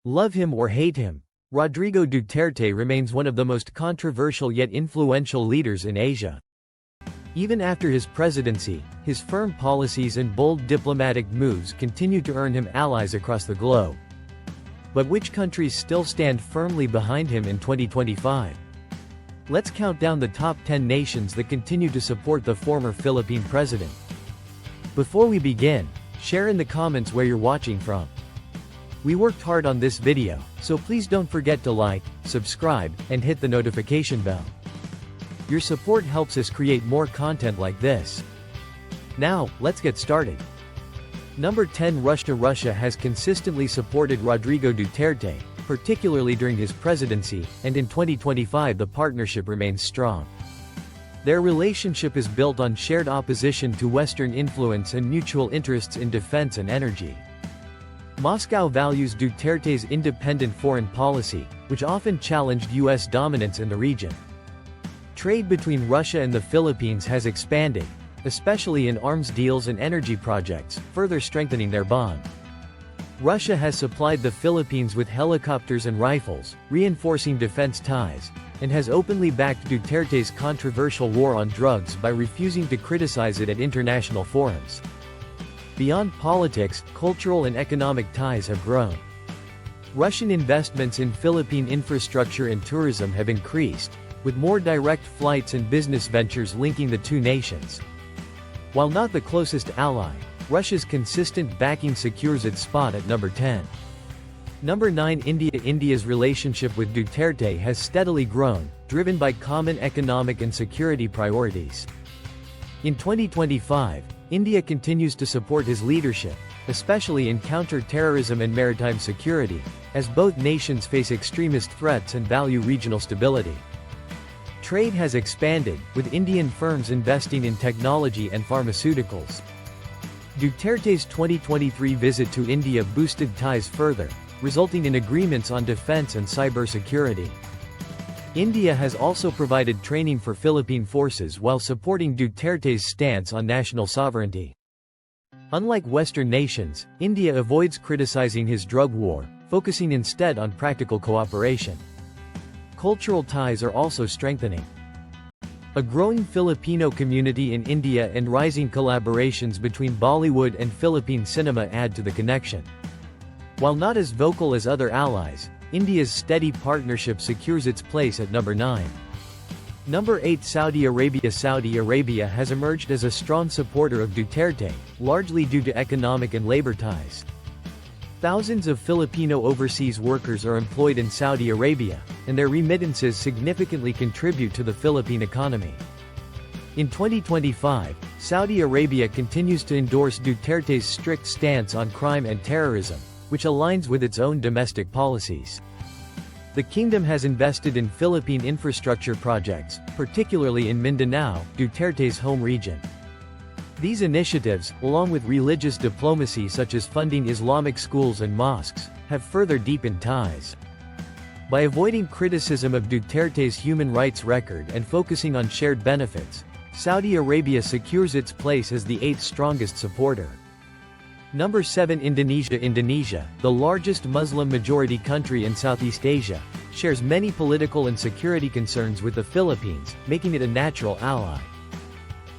Love him or hate him, Rodrigo Duterte remains one of the most controversial yet influential leaders in Asia. Even after his presidency, his firm policies and bold diplomatic moves continue to earn him allies across the globe. But which countries still stand firmly behind him in 2025? Let's count down the top 10 nations that continue to support the former Philippine president. Before we begin, share in the comments where you're watching from. We worked hard on this video, so please don't forget to like, subscribe, and hit the notification bell. Your support helps us create more content like this. Now, let's get started. Number 10. Russia has consistently supported Rodrigo Duterte, particularly during his presidency, and in 2025 the partnership remains strong. Their relationship is built on shared opposition to Western influence and mutual interests in defense and energy. Moscow values Duterte's independent foreign policy, which often challenged U.S. dominance in the region. Trade between Russia and the Philippines has expanded, especially in arms deals and energy projects, further strengthening their bond. Russia has supplied the Philippines with helicopters and rifles, reinforcing defense ties, and has openly backed Duterte's controversial war on drugs by refusing to criticize it at international forums. Beyond politics, cultural and economic ties have grown. Russian investments in Philippine infrastructure and tourism have increased, with more direct flights and business ventures linking the two nations. While not the closest ally, Russia's consistent backing secures its spot at number 10. Number 9. India's relationship with Duterte has steadily grown, driven by common economic and security priorities. In 2025, India continues to support his leadership, especially in counter-terrorism and maritime security, as both nations face extremist threats and value regional stability. Trade has expanded, with Indian firms investing in technology and pharmaceuticals. Duterte's 2023 visit to India boosted ties further, resulting in agreements on defense and cybersecurity. India has also provided training for Philippine forces while supporting Duterte's stance on national sovereignty. Unlike Western nations, India avoids criticizing his drug war, focusing instead on practical cooperation. Cultural ties are also strengthening. A growing Filipino community in India and rising collaborations between Bollywood and Philippine cinema add to the connection. While not as vocal as other allies, India's steady partnership secures its place at number 9. Number 8. Saudi Arabia. Saudi Arabia has emerged as a strong supporter of Duterte, largely due to economic and labor ties. Thousands of Filipino overseas workers are employed in Saudi Arabia, and their remittances significantly contribute to the Philippine economy. In 2025, Saudi Arabia continues to endorse Duterte's strict stance on crime and terrorism, which aligns with its own domestic policies. The kingdom has invested in Philippine infrastructure projects, particularly in Mindanao, Duterte's home region. These initiatives, along with religious diplomacy such as funding Islamic schools and mosques, have further deepened ties. By avoiding criticism of Duterte's human rights record and focusing on shared benefits, Saudi Arabia secures its place as the 8th strongest supporter. Number 7. Indonesia. Indonesia, the largest Muslim-majority country in Southeast Asia, shares many political and security concerns with the Philippines, making it a natural ally.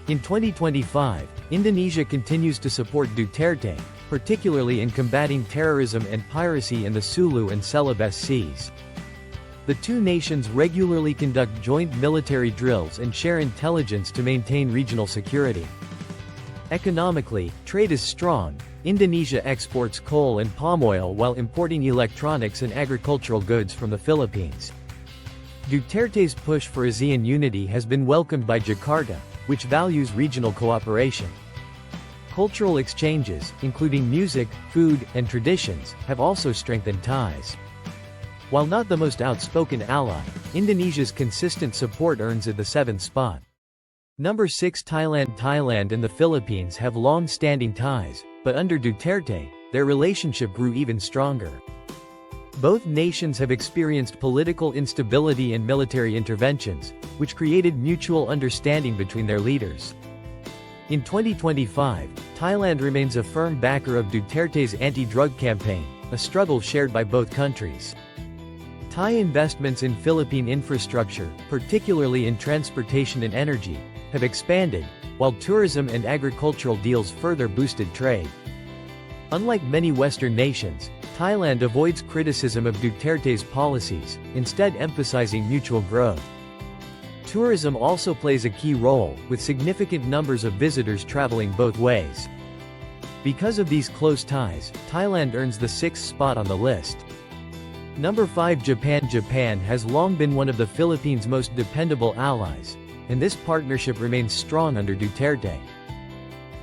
In 2025, Indonesia continues to support Duterte, particularly in combating terrorism and piracy in the Sulu and Celebes Seas. The two nations regularly conduct joint military drills and share intelligence to maintain regional security. Economically, trade is strong. Indonesia exports coal and palm oil while importing electronics and agricultural goods from the Philippines. Duterte's push for ASEAN unity has been welcomed by Jakarta, which values regional cooperation. Cultural exchanges, including music, food, and traditions, have also strengthened ties. While not the most outspoken ally, Indonesia's consistent support earns it the 7th spot. Number 6. Thailand. Thailand and the Philippines have long-standing ties, but under Duterte, their relationship grew even stronger. Both nations have experienced political instability and military interventions, which created mutual understanding between their leaders. In 2025, Thailand remains a firm backer of Duterte's anti-drug campaign, a struggle shared by both countries. Thai investments in Philippine infrastructure, particularly in transportation and energy, have expanded, while tourism and agricultural deals further boosted trade. Unlike many Western nations, Thailand avoids criticism of Duterte's policies, instead emphasizing mutual growth. Tourism also plays a key role, with significant numbers of visitors traveling both ways. Because of these close ties, Thailand earns the 6th spot on the list. Number 5. Japan. Japan has long been one of the Philippines' most dependable allies, and this partnership remains strong under Duterte.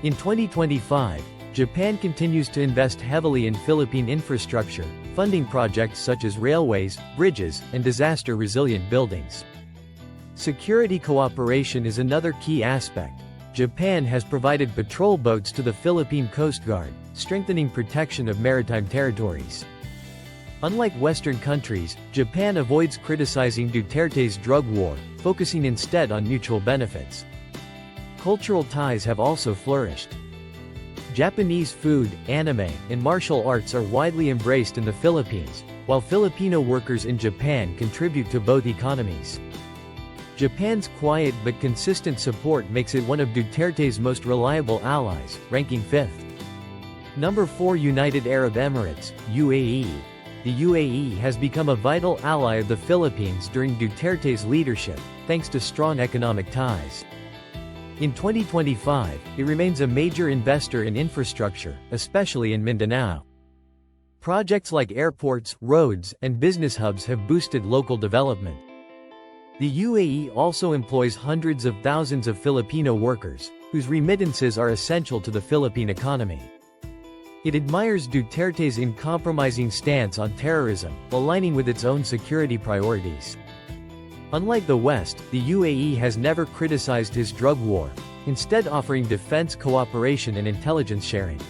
In 2025, Japan continues to invest heavily in Philippine infrastructure, funding projects such as railways, bridges, and disaster-resilient buildings. Security cooperation is another key aspect. Japan has provided patrol boats to the Philippine Coast Guard, strengthening protection of maritime territories. Unlike Western countries, Japan avoids criticizing Duterte's drug war, focusing instead on mutual benefits. Cultural ties have also flourished. Japanese food, anime, and martial arts are widely embraced in the Philippines, while Filipino workers in Japan contribute to both economies. Japan's quiet but consistent support makes it one of Duterte's most reliable allies, ranking 5th. Number 4. United Arab Emirates, UAE. The UAE has become a vital ally of the Philippines during Duterte's leadership, thanks to strong economic ties. In 2025, it remains a major investor in infrastructure, especially in Mindanao. Projects like airports, roads, and business hubs have boosted local development. The UAE also employs hundreds of thousands of Filipino workers, whose remittances are essential to the Philippine economy. It admires Duterte's uncompromising stance on terrorism, aligning with its own security priorities. Unlike the West, the UAE has never criticized his drug war, instead offering defense cooperation and intelligence sharing.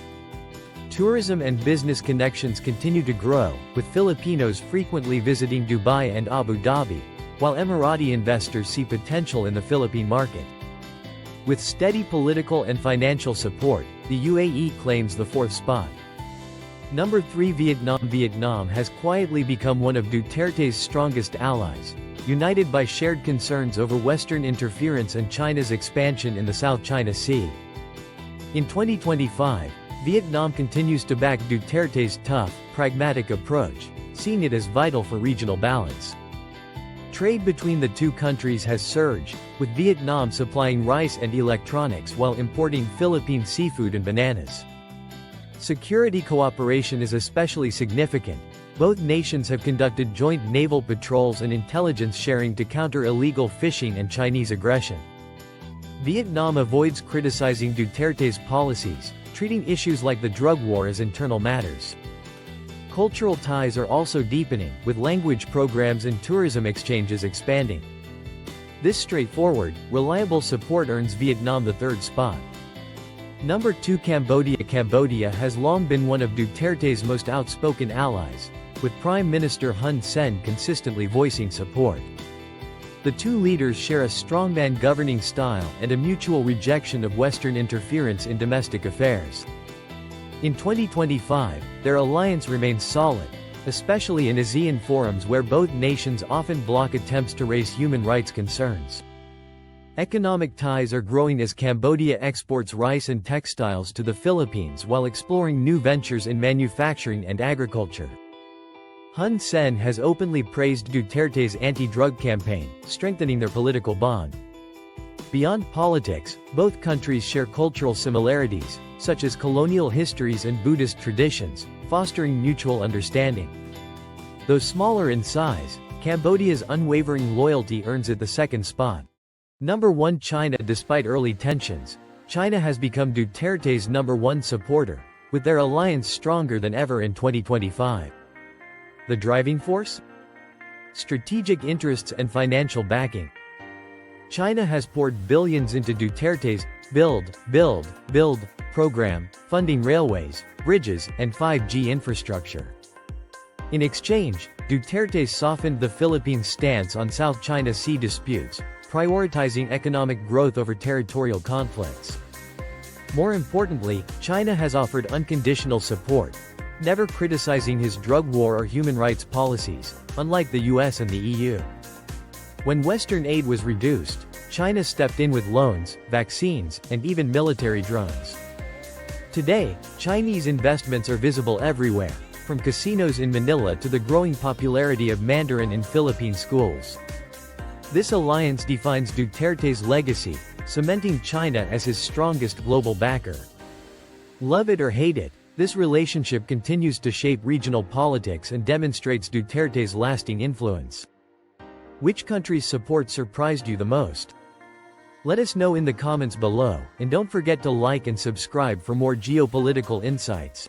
Tourism and business connections continue to grow, with Filipinos frequently visiting Dubai and Abu Dhabi, while Emirati investors see potential in the Philippine market. With steady political and financial support, the UAE claims the 4th spot. Number 3. Vietnam. Vietnam has quietly become one of Duterte's strongest allies, united by shared concerns over Western interference and China's expansion in the South China Sea. In 2025, Vietnam continues to back Duterte's tough, pragmatic approach, seeing it as vital for regional balance. Trade between the two countries has surged, with Vietnam supplying rice and electronics while importing Philippine seafood and bananas. Security cooperation is especially significant. Both nations have conducted joint naval patrols and intelligence sharing to counter illegal fishing and Chinese aggression. Vietnam avoids criticizing Duterte's policies, treating issues like the drug war as internal matters. Cultural ties are also deepening, with language programs and tourism exchanges expanding. This straightforward, reliable support earns Vietnam the 3rd spot. Number 2. Cambodia. Cambodia has long been one of Duterte's most outspoken allies, with Prime Minister Hun Sen consistently voicing support. The two leaders share a strongman governing style and a mutual rejection of Western interference in domestic affairs. In 2025, their alliance remains solid, especially in ASEAN forums where both nations often block attempts to raise human rights concerns. Economic ties are growing as Cambodia exports rice and textiles to the Philippines while exploring new ventures in manufacturing and agriculture. Hun Sen has openly praised Duterte's anti-drug campaign, strengthening their political bond. Beyond politics, both countries share cultural similarities, such as colonial histories and Buddhist traditions, fostering mutual understanding. Though smaller in size, Cambodia's unwavering loyalty earns it the 2nd spot. Number 1. China. Despite early tensions, China has become Duterte's number 1 supporter, with their alliance stronger than ever in 2025. The driving force? Strategic interests and financial backing. China has poured billions into Duterte's Build program, funding railways, bridges, and 5G infrastructure. In exchange, Duterte softened the Philippines' stance on South China Sea disputes, prioritizing economic growth over territorial conflicts. More importantly, China has offered unconditional support, never criticizing his drug war or human rights policies, unlike the US and the EU. When Western aid was reduced, China stepped in with loans, vaccines, and even military drones. Today, Chinese investments are visible everywhere, from casinos in Manila to the growing popularity of Mandarin in Philippine schools. This alliance defines Duterte's legacy, cementing China as his strongest global backer. Love it or hate it, this relationship continues to shape regional politics and demonstrates Duterte's lasting influence. Which country's support surprised you the most? Let us know in the comments below, and don't forget to like and subscribe for more geopolitical insights.